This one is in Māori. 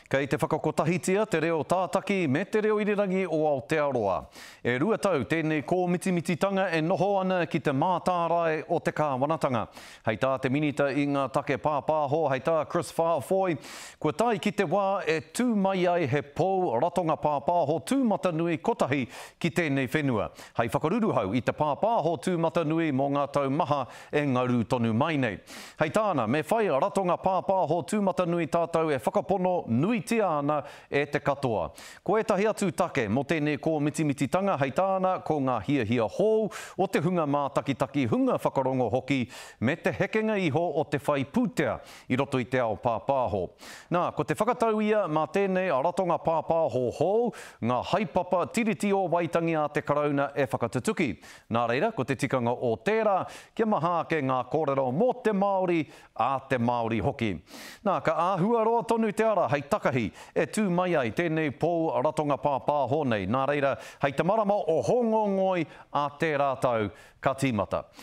Kei te whakakotahitia te reo tātaki me te reo irirangi o Aotearoa. E rua tau, tēnei kōmitimititanga e noho ana ki te mātārai o te kāwanatanga. Hei tā te minita i ngā take pāpāho, hei tā Chris Whāwhoi. Kua tai ki te wā e tū mai ai he pou ratonga pāpāho tūmata nui kotahi ki tēnei whenua. Hei whakaruru hau i te pāpāho tūmata nui mō ngā tau maha e ngaru tonu mai nei. Hei tāna, me whai ratonga pāpāho tūmata nui tātou e whakapono nui tia ana e te katoa. Ko etahi atu take mo tēnei kōmitimititanga hei tāna ko ngā hia hou o te hunga mātakitaki hunga whakarongo hoki me te hekenga iho o te whai pūtea i roto i te ao pāpāho. Nā, ko te whakatau ia mā tēnei a ratonga pāpāho hou, ngā haipapa tiriti o Waitangi a te karauna e whakatutuki. Nā reira, ko te tikanga o tērā, kia maha ke ngā kōrero mō te Māori a te Māori hoki. Nā, ka āhua roa tonu te ara, hei takahi, e tū mai ai tēnei pou ratonga pāpāho nei. Nā reira, hei te marama o hongongoi a te rātau ka tīmata.